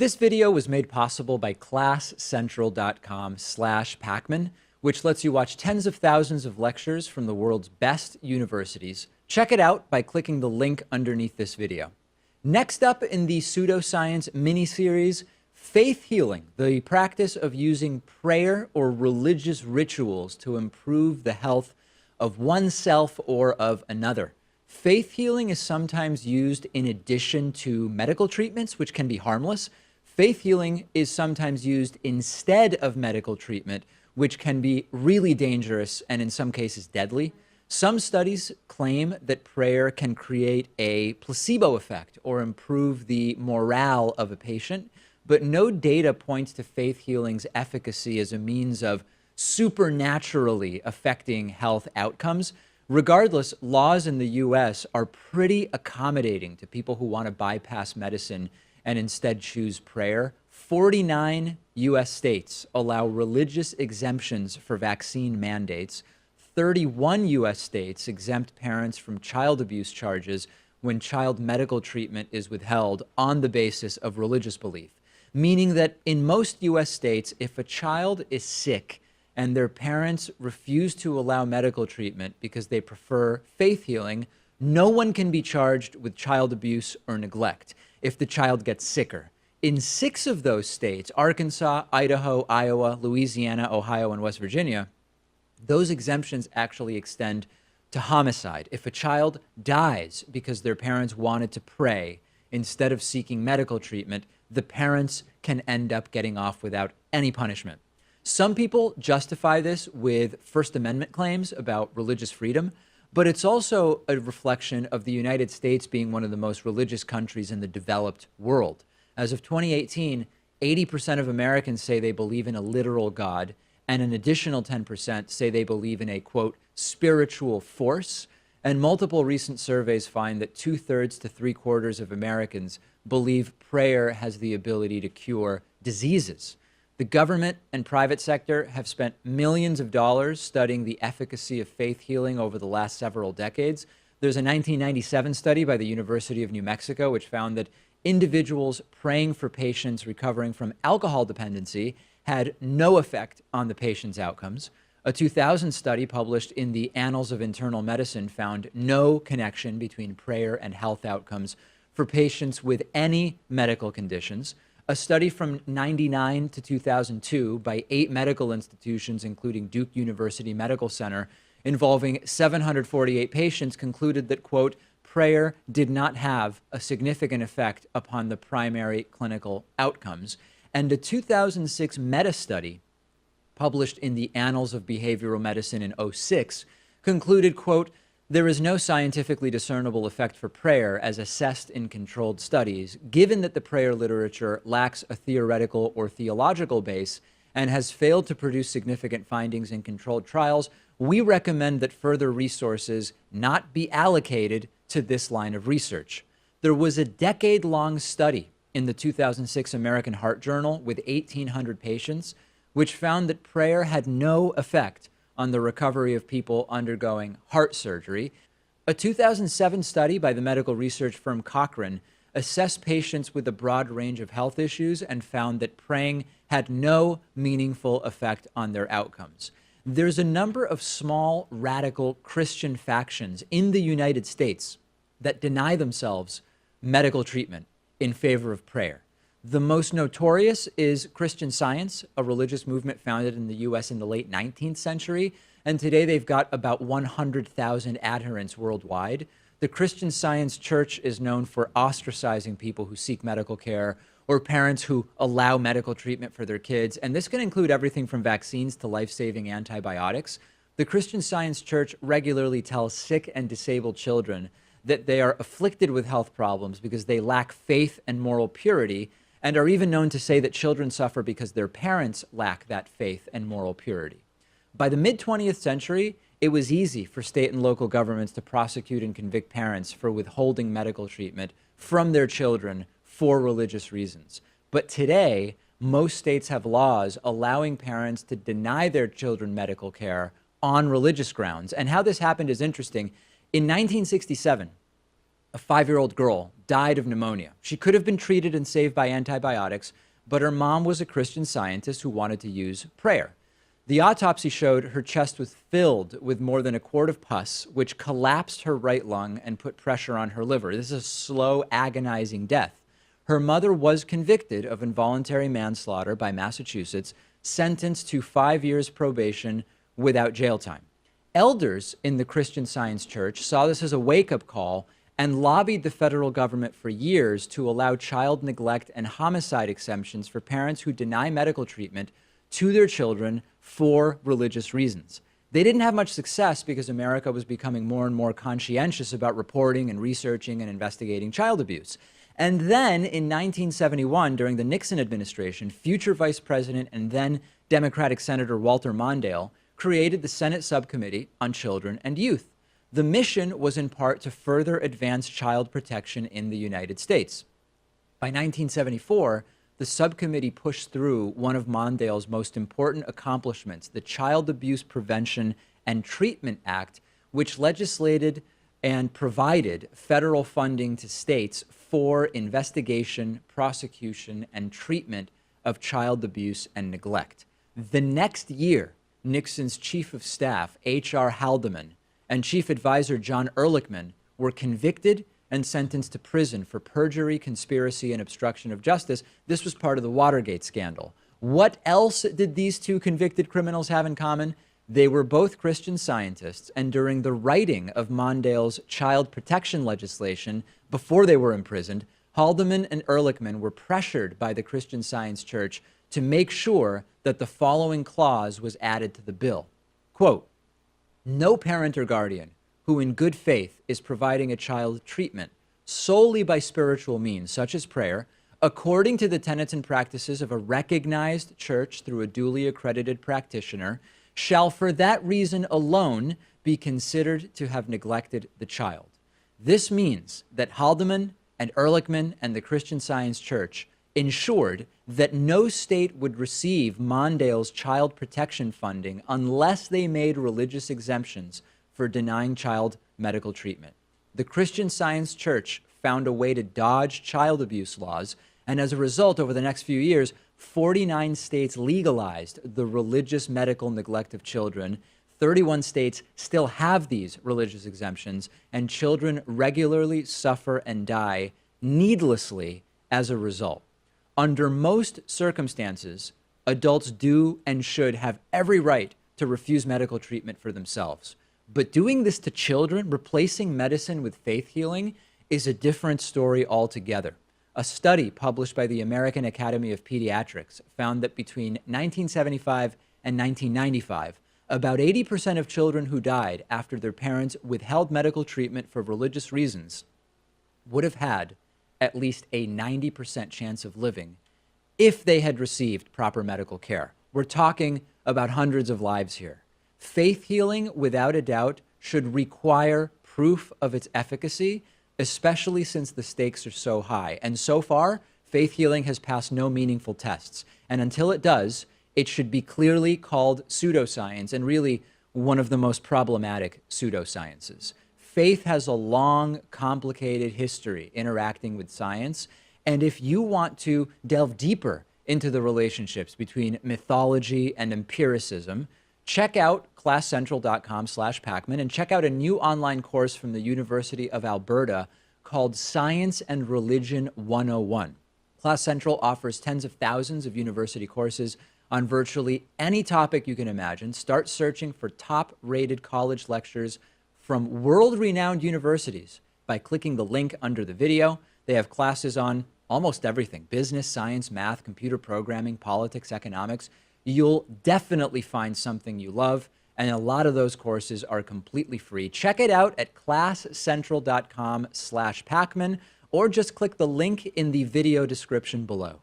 This video was made possible by ClassCentral.com/Pakman, which lets you watch tens of thousands of lectures from the world's best universities. Check it out by clicking the link underneath this video. Next up in the Pseudoscience miniseries, faith healing, the practice of using prayer or religious rituals to improve the health of oneself or of another. Faith healing is sometimes used in addition to medical treatments, which can be harmless. Faith healing is sometimes used instead of medical treatment, which can be really dangerous and in some cases deadly. Some studies claim that prayer can create a placebo effect or improve the morale of a patient, but no data points to faith healing's efficacy as a means of supernaturally affecting health outcomes. Regardless, laws in the US are pretty accommodating to people who want to bypass medicine and instead choose prayer. 49 US states allow religious exemptions for vaccine mandates. 31 US states exempt parents from child abuse charges when child medical treatment is withheld on the basis of religious belief, meaning that in most US states, if a child is sick and their parents refuse to allow medical treatment because they prefer faith healing, no one can be charged with child abuse or neglect if the child gets sicker. In 6 of those states, Arkansas, Idaho, Iowa, Louisiana, Ohio, and West Virginia, those exemptions actually extend to homicide. If a child dies because their parents wanted to pray instead of seeking medical treatment, the parents can end up getting off without any punishment. Some people justify this with First Amendment claims about religious freedom, but it's also a reflection of the United States being one of the most religious countries in the developed world. As of 2018, 80% of Americans say they believe in a literal God, and an additional 10% say they believe in a, quote, spiritual force. And multiple recent surveys find that 2/3 to 3/4 of Americans believe prayer has the ability to cure diseases. The government and private sector have spent millions of dollars studying the efficacy of faith healing over the last several decades. There's a 1997 study by the University of New Mexico which found that individuals praying for patients recovering from alcohol dependency had no effect on the patient's outcomes. A 2000 study published in the Annals of Internal Medicine found no connection between prayer and health outcomes for patients with any medical conditions. A study from 1999 to 2002 by 8 medical institutions, including Duke University Medical Center, involving 748 patients, concluded that, quote, prayer did not have a significant effect upon the primary clinical outcomes. And a 2006 meta-study published in the Annals of Behavioral Medicine in 2006 concluded, quote, there is no scientifically discernible effect for prayer as assessed in controlled studies, given that the prayer literature lacks a theoretical or theological base and has failed to produce significant findings in controlled trials. We recommend that further resources not be allocated to this line of research. There was a decade-long study in the 2006 American Heart Journal with 1,800 patients, which found that prayer had no effect on the recovery of people undergoing heart surgery. A 2007 study by the medical research firm Cochrane assessed patients with a broad range of health issues and found that praying had no meaningful effect on their outcomes. There's a number of small, radical Christian factions in the United States that deny themselves medical treatment in favor of prayer. The most notorious is Christian Science, a religious movement founded in the US in the late 19th century, and today they've got about 100,000 adherents worldwide. The Christian Science Church is known for ostracizing people who seek medical care or parents who allow medical treatment for their kids, and this can include everything from vaccines to life-saving antibiotics. The Christian Science Church regularly tells sick and disabled children that they are afflicted with health problems because they lack faith and moral purity, and are even known to say that children suffer because their parents lack that faith and moral purity. By the mid-20th century, it was easy for state and local governments to prosecute and convict parents for withholding medical treatment from their children for religious reasons. But today, most states have laws allowing parents to deny their children medical care on religious grounds. And how this happened is interesting. In 1967, A 5-year-old girl died of pneumonia. She could have been treated and saved by antibiotics, but her mom was a Christian Scientist who wanted to use prayer. The autopsy showed her chest was filled with more than a quart of pus, which collapsed her right lung and put pressure on her liver. This is a slow, agonizing death. Her mother was convicted of involuntary manslaughter by Massachusetts, sentenced to 5 years probation without jail time. Elders in the Christian Science Church saw this as a wake-up call and lobbied the federal government for years to allow child neglect and homicide exemptions for parents who deny medical treatment to their children for religious reasons. They didn't have much success because America was becoming more and more conscientious about reporting and researching and investigating child abuse. And then in 1971, during the Nixon administration, future Vice President and then Democratic Senator Walter Mondale created the Senate Subcommittee on Children and Youth. The mission was in part to further advance child protection in the United States. By 1974, the subcommittee pushed through one of Mondale's most important accomplishments, the Child Abuse Prevention and Treatment Act, which legislated and provided federal funding to states for investigation, prosecution, and treatment of child abuse and neglect. The next year, Nixon's chief of staff, H.R. Haldeman, and chief advisor John Ehrlichman were convicted and sentenced to prison for perjury, conspiracy, and obstruction of justice. This was part of the Watergate scandal. What else did these two convicted criminals have in common? They were both Christian Scientists, and during the writing of Mondale's child protection legislation, before they were imprisoned, Haldeman and Ehrlichman were pressured by the Christian Science Church to make sure that the following clause was added to the bill. Quote, "No parent or guardian who in good faith is providing a child treatment solely by spiritual means, such as prayer, according to the tenets and practices of a recognized church through a duly accredited practitioner, shall for that reason alone be considered to have neglected the child." This means that Haldeman and Ehrlichman and the Christian Science Church ensured that no state would receive Mondale's child protection funding unless they made religious exemptions for denying child medical treatment. The Christian Science Church found a way to dodge child abuse laws, and as a result, over the next few years, 49 states legalized the religious medical neglect of children. 31 states still have these religious exemptions, and children regularly suffer and die needlessly as a result. Under most circumstances, adults do and should have every right to refuse medical treatment for themselves. But doing this to children, replacing medicine with faith healing, is a different story altogether. A study published by the American Academy of Pediatrics found that between 1975 and 1995, about 80% of children who died after their parents withheld medical treatment for religious reasons would have had at least a 90% chance of living if they had received proper medical care. We're talking about hundreds of lives here. Faith healing, without a doubt, should require proof of its efficacy, especially since the stakes are so high. And so far, faith healing has passed no meaningful tests. And until it does, it should be clearly called pseudoscience, and really one of the most problematic pseudosciences. Faith has a long, complicated history interacting with science. And if you want to delve deeper into the relationships between mythology and empiricism, check out classcentral.com/Pakman and check out a new online course from the University of Alberta called Science and Religion 101. Class Central offers tens of thousands of university courses on virtually any topic you can imagine. Start searching for top-rated college lectures from world-renowned universities by clicking the link under the video. They have classes on almost everything: business, science, math, computer programming, politics, economics. You'll definitely find something you love, and a lot of those courses are completely free. Check it out at classcentral.com/Pakman, or just click the link in the video description below.